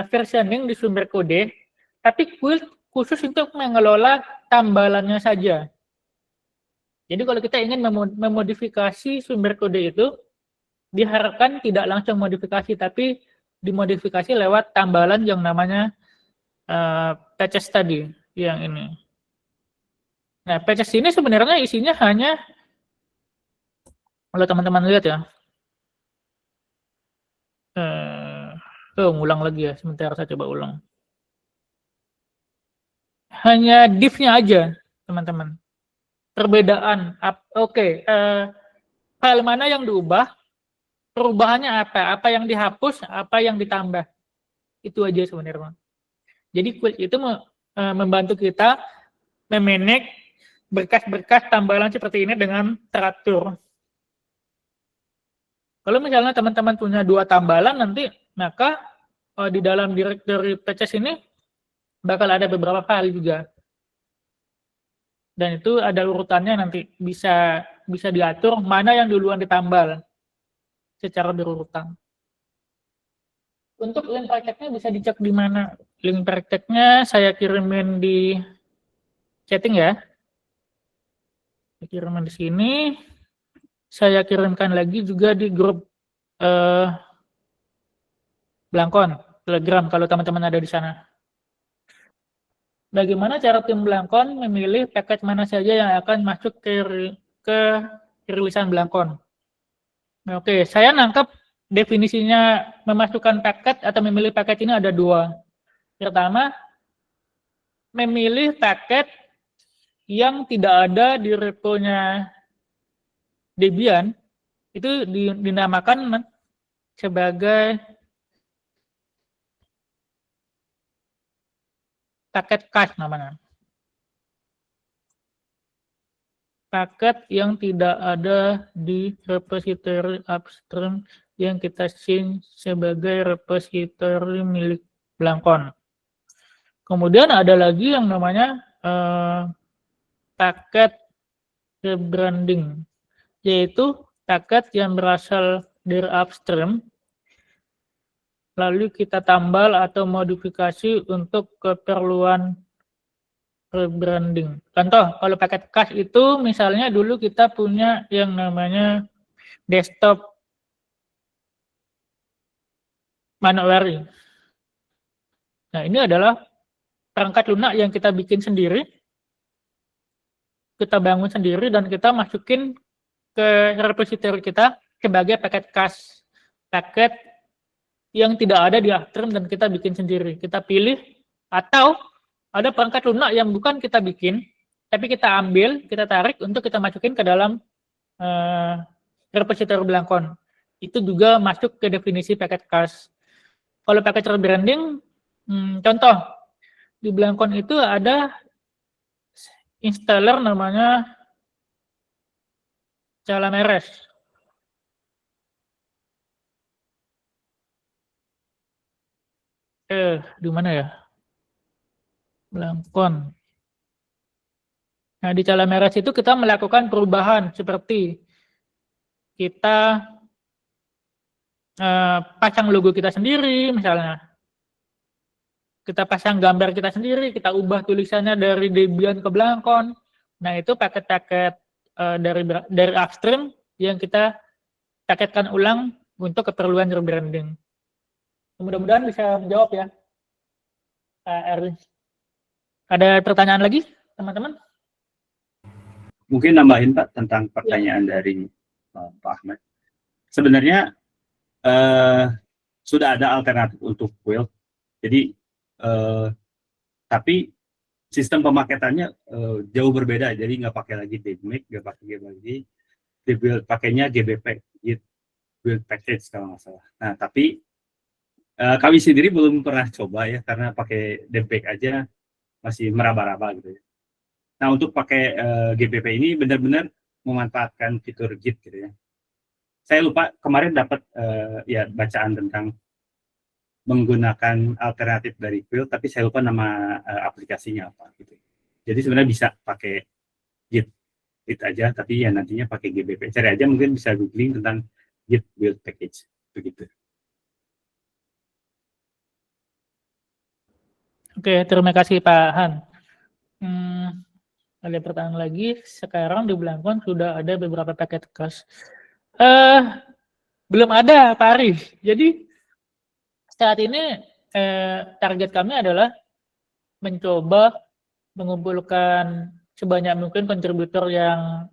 versioning di sumber kode, tapi Quilt khusus untuk mengelola tambalannya saja. Jadi kalau kita ingin memodifikasi sumber kode itu, diharapkan tidak langsung modifikasi, tapi dimodifikasi lewat tambalan yang namanya patches tadi, yang ini. Nah, patches ini sebenarnya isinya hanya, kalau teman-teman lihat ya, ngulang lagi ya, sebentar saya coba ulang. Hanya div-nya aja, teman-teman. Perbedaan, file mana yang diubah, perubahannya apa yang dihapus, apa yang ditambah. Itu aja sebenarnya. Jadi Quilt itu membantu kita memanage berkas-berkas tambalan seperti ini dengan teratur. Kalau misalnya teman-teman punya 2 tambalan nanti, maka di dalam directory patches ini bakal ada beberapa file juga. Dan itu ada urutannya, nanti bisa diatur mana yang duluan ditambal secara berurutan. Untuk link prakteknya bisa dicek di mana? Link prakteknya saya kirimin di chatting ya. Saya kirimin di sini. Saya kirimkan lagi juga di grup Blankon Telegram kalau teman-teman ada di sana. Bagaimana cara tim Blankon memilih paket mana saja yang akan masuk ke rilisan Blankon? Oke, saya nangkap definisinya memasukkan paket atau memilih paket ini ada 2. Pertama, memilih paket yang tidak ada di repo-nya Debian, itu dinamakan sebagai paket cache namanya. Paket yang tidak ada di repository upstream yang kita sync sebagai repository milik Blankon. Kemudian ada lagi yang namanya paket rebranding, yaitu paket yang berasal dari upstream, lalu kita tambal atau modifikasi untuk keperluan rebranding. Contoh, kalau paket cache itu misalnya dulu kita punya yang namanya desktop Manowari. Nah, ini adalah perangkat lunak yang kita bikin sendiri, kita bangun sendiri, dan kita masukin ke repository kita sebagai paket cache. Paket yang tidak ada di upstream dan kita bikin sendiri. Kita pilih, atau ada perangkat lunak yang bukan kita bikin, tapi kita ambil, kita tarik untuk kita masukin ke dalam repository Blankon. Itu juga masuk ke definisi paket cache. Kalau paket rebranding, contoh, di Blankon itu ada installer namanya Calameres. Di mana ya? Blankon. Nah, di Calameres itu kita melakukan perubahan seperti kita pasang logo kita sendiri misalnya. Kita pasang gambar kita sendiri, kita ubah tulisannya dari Debian ke Blankon. Nah, itu paket-paket dari upstream yang kita paketkan ulang untuk keperluan rebranding. Mudah-mudahan bisa menjawab ya, Pak Erwin. Ada pertanyaan lagi, teman-teman? Mungkin nambahin Pak tentang pertanyaan dari Pak Ahmad. Sebenarnya sudah ada alternatif untuk Quilt. Jadi tapi sistem pemaketannya jauh berbeda. Jadi nggak pakai lagi Debmake, nggak pakai lagi dibuild, pakainya GBP, Git Build Package kalau nggak salah. Nah, tapi kami sendiri belum pernah coba ya, karena pakai Debmake aja masih meraba-raba gitu ya. Nah, untuk pakai GBP ini benar-benar memanfaatkan fitur Git gitu ya. Saya lupa kemarin dapat ya bacaan tentang menggunakan alternatif dari Quilt, tapi saya lupa nama aplikasinya apa gitu. Jadi sebenarnya bisa pakai Git aja, tapi ya nantinya pakai GBP. Cari aja, mungkin bisa googling tentang Git Build Package begitu. Oke, terima kasih Pak Han. Ada pertanyaan lagi. Sekarang di Blangkon sudah ada beberapa paket kas. Belum ada Pak Arif. Jadi saat ini target kami adalah mencoba mengumpulkan sebanyak mungkin kontributor yang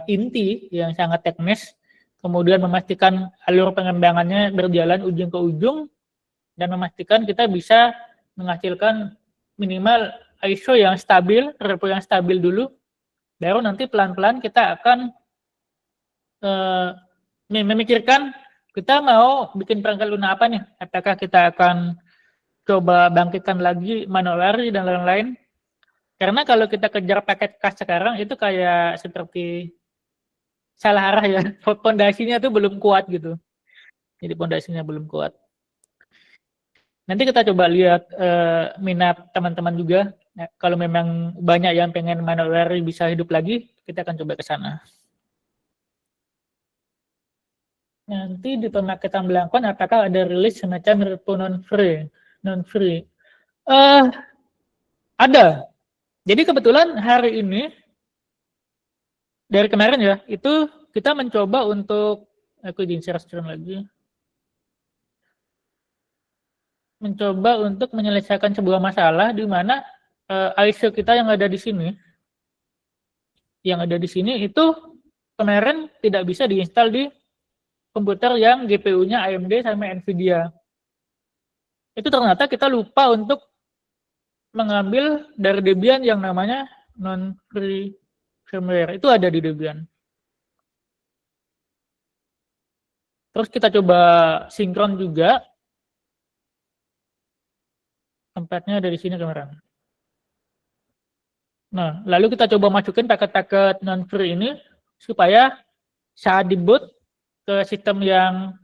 inti, yang sangat teknis, kemudian memastikan alur pengembangannya berjalan ujung ke ujung, dan memastikan kita bisa menghasilkan minimal ISO yang stabil, repo yang stabil dulu, baru nanti pelan-pelan kita akan memikirkan kita mau bikin perangkat lunak apa nih, apakah kita akan coba bangkitkan lagi Manowari dan lain-lain. Karena kalau kita kejar paket kas sekarang itu kayak seperti salah arah ya, fondasinya tuh belum kuat gitu. Jadi fondasinya belum kuat. Nanti kita coba lihat minat teman-teman juga. Nah, kalau memang banyak yang pengen Manowari bisa hidup lagi, kita akan coba ke sana. Nanti di pemaketan Blangkon apakah ada rilis semacam repo non-free? Non-free. Ada. Jadi kebetulan hari ini dari kemarin ya, itu kita mencoba untuk aku share screen lagi. Mencoba untuk menyelesaikan sebuah masalah di mana ISO kita yang ada di sini itu kemarin tidak bisa diinstal di komputer yang GPU-nya AMD sama Nvidia. Itu ternyata kita lupa untuk mengambil dari Debian yang namanya non-free firmware. Itu ada di Debian. Terus kita coba sinkron juga. Tempatnya dari sini kemarin. Nah, lalu kita coba masukin paket-paket non-free ini supaya saat di-boot ke sistem yang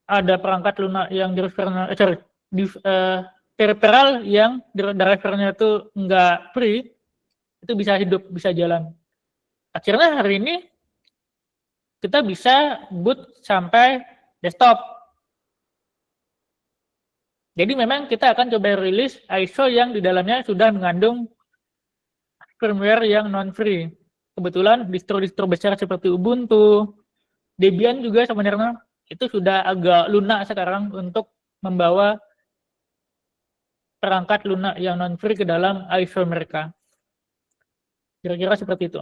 ada perangkat lunak yang peripheral yang drivernya itu enggak free, itu bisa hidup, bisa jalan. Akhirnya hari ini kita bisa boot sampai desktop. Jadi memang kita akan coba rilis ISO yang di dalamnya sudah mengandung firmware yang non-free. Kebetulan distro-distro besar seperti Ubuntu, Debian juga sebenarnya itu sudah agak lunak sekarang untuk membawa perangkat lunak yang non-free ke dalam ISO mereka. Kira-kira seperti itu.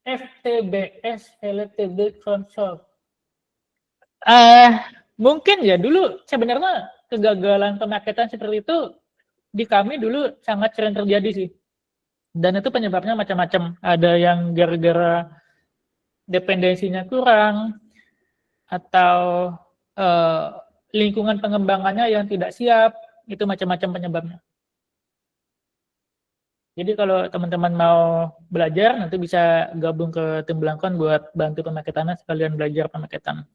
FTBS LTB console. Mungkin ya dulu sebenarnya kegagalan pemaketan seperti itu di kami dulu sangat sering terjadi sih. Dan itu penyebabnya macam-macam. Ada yang gara-gara dependensinya kurang atau lingkungan pengembangannya yang tidak siap, itu macam-macam penyebabnya. Jadi kalau teman-teman mau belajar, nanti bisa gabung ke tim Blangkon buat bantu pemaketannya, sekalian belajar pemaketan.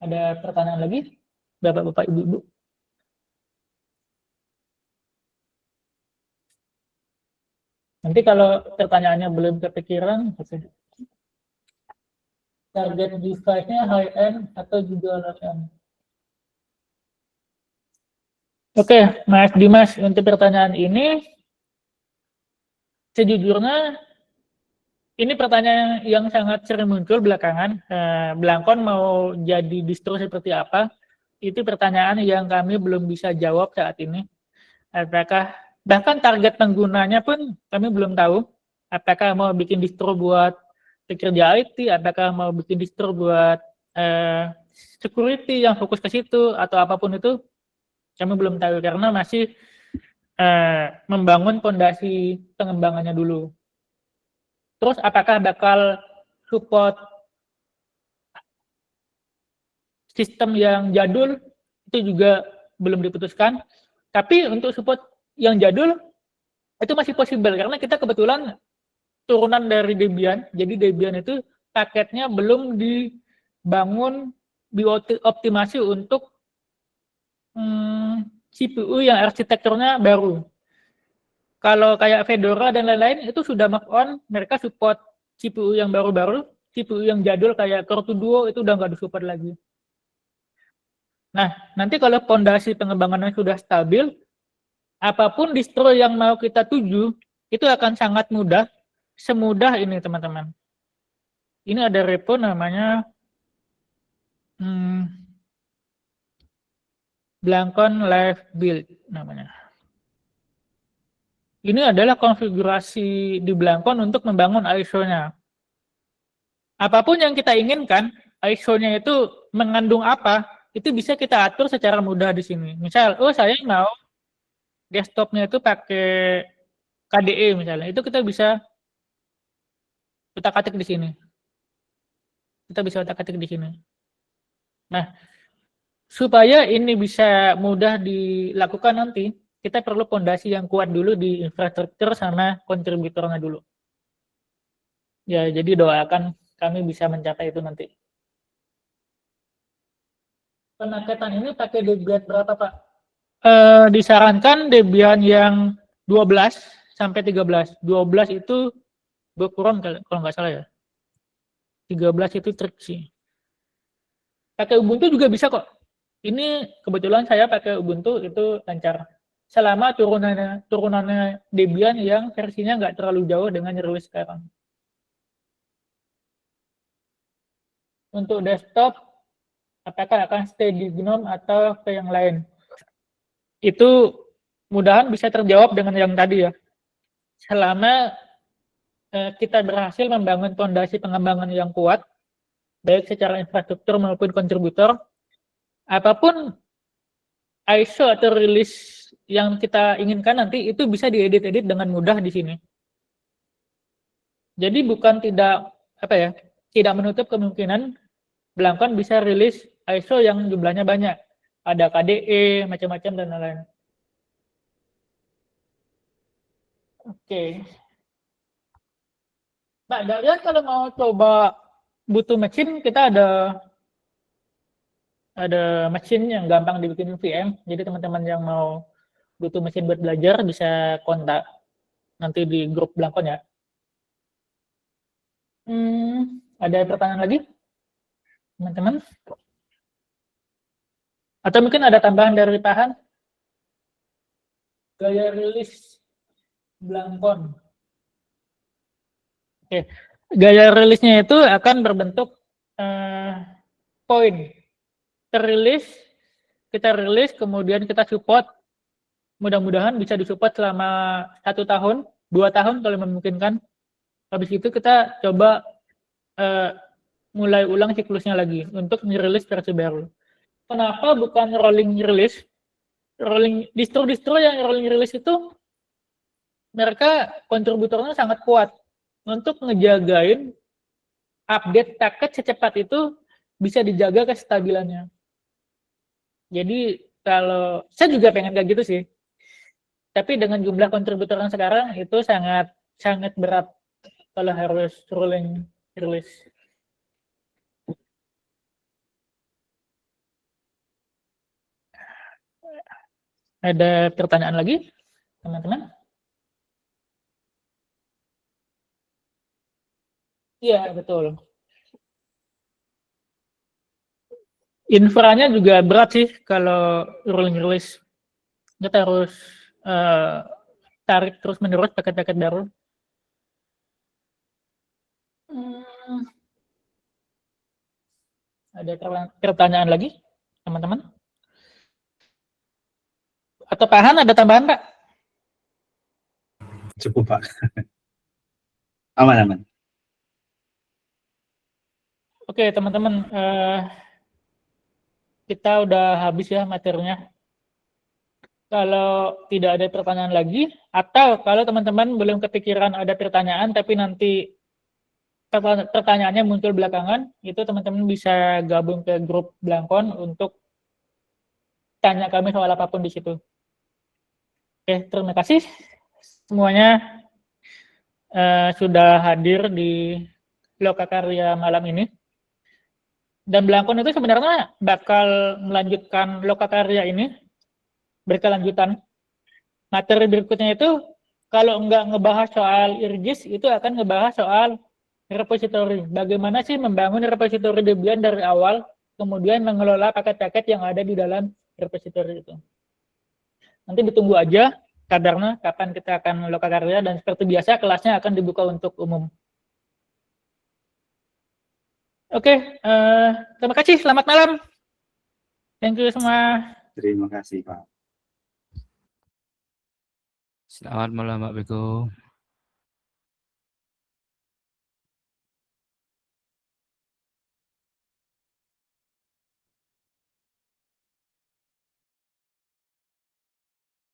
Ada pertanyaan lagi? Bapak-bapak, ibu-ibu? Nanti kalau pertanyaannya belum kepikiran, target device-nya high-end atau juga low-end? Oke, Mas Dimas, untuk pertanyaan ini, sejujurnya ini pertanyaan yang sangat sering muncul belakangan. Blangkon mau jadi distro seperti apa? Itu pertanyaan yang kami belum bisa jawab saat ini. Apakah bahkan target penggunanya pun kami belum tahu. Apakah mau bikin distro buat pekerja IT, apakah mau bikin distro buat security yang fokus ke situ atau apapun itu, kami belum tahu karena masih membangun fondasi pengembangannya dulu. Terus apakah bakal support sistem yang jadul, itu juga belum diputuskan. Tapi untuk support yang jadul itu masih possible karena kita kebetulan turunan dari Debian. Jadi Debian itu paketnya belum dibangun, dioptimasi untuk CPU yang arsitekturnya baru. Kalau kayak Fedora dan lain-lain itu sudah move on, mereka support CPU yang baru-baru, CPU yang jadul kayak Core 2 Duo itu udah nggak disupport lagi. Nah, nanti kalau fondasi pengembangannya sudah stabil, apapun distro yang mau kita tuju, itu akan sangat mudah, semudah ini teman-teman. Ini ada repo namanya Blancon Live Build namanya. Ini adalah konfigurasi di Blancon untuk membangun ISO-nya. Apapun yang kita inginkan, ISO-nya itu mengandung apa, itu bisa kita atur secara mudah di sini. Misal, oh saya mau desktopnya itu pakai KDE misalnya, itu kita bisa utak-atik di sini. Kita bisa utak-atik di sini. Nah, supaya ini bisa mudah dilakukan nanti, kita perlu fondasi yang kuat dulu di infrastruktur sama kontributornya dulu. Ya, jadi doakan kami bisa mencapai itu nanti. Penaketan ini pakai Debian berapa, Pak? Disarankan Debian yang 12 sampai 13. 12 itu berkurang kalau nggak salah ya. 13 itu trik sih. Pakai Ubuntu juga bisa kok. Ini kebetulan saya pakai Ubuntu itu lancar. Selama turunannya Debian yang versinya nggak terlalu jauh dengan rilis sekarang. Untuk desktop, apakah akan stay di GNOME atau ke yang lain? Itu mudahan bisa terjawab dengan yang tadi ya. Selama kita berhasil membangun fondasi pengembangan yang kuat, baik secara infrastruktur maupun kontributor, apapun ISO atau rilis yang kita inginkan nanti itu bisa diedit-edit dengan mudah di sini. Jadi bukan tidak menutup kemungkinan Blancon bisa rilis ISO yang jumlahnya banyak. Ada KDE, macam-macam dan lain-lain. Oke. Nah, kalian kalau mau coba butuh mesin, kita ada mesin yang gampang dibikin VM. Jadi teman-teman yang mau butuh mesin buat belajar bisa kontak nanti di grup Blancon ya. Ada pertanyaan lagi, teman-teman? Atau mungkin ada tambahan dari Pak Han? Gaya rilis Blancon. Oke. Gaya rilisnya itu akan berbentuk poin. Kita rilis, kemudian kita support. Mudah-mudahan bisa disupport selama 1 tahun, 2 tahun kalau memungkinkan. Habis itu kita coba mulai ulang siklusnya lagi untuk merilis versi baru. Kenapa bukan rolling release? Distro-distro yang rolling release itu mereka kontributornya sangat kuat untuk ngejagain update paket secepat itu bisa dijaga kestabilannya. Jadi kalau saya juga pengen kayak gitu sih. Tapi dengan jumlah kontributor yang sekarang itu sangat berat kalau harus rolling release. Ada pertanyaan lagi, teman-teman? Iya, betul. Infranya juga berat sih kalau rolling release. Kita harus tarik terus-menerus paket-paket baru. Ada pertanyaan lagi, teman-teman? Atau Pak Han ada tambahan, Pak? Cukup, Pak. Aman. Oke, teman-teman. Kita udah habis ya materinya. Kalau tidak ada pertanyaan lagi, atau kalau teman-teman belum kepikiran ada pertanyaan, tapi nanti pertanyaannya muncul belakangan, itu teman-teman bisa gabung ke grup Blancon untuk tanya kami soal apapun di situ. Oke, terima kasih semuanya sudah hadir di Lokakarya malam ini. Dan Blancon itu sebenarnya bakal melanjutkan Lokakarya ini berkelanjutan. Materi berikutnya itu kalau nggak ngebahas soal IRGIS, itu akan ngebahas soal repository. Bagaimana sih membangun repository Debian dari awal, kemudian mengelola paket-paket yang ada di dalam repository itu. Nanti ditunggu aja kabarnya kapan kita akan lokakarya, dan seperti biasa kelasnya akan dibuka untuk umum. Oke, terima kasih. Selamat malam. Thank you semua. Terima kasih, Pak. Selamat malam, Pak Beko.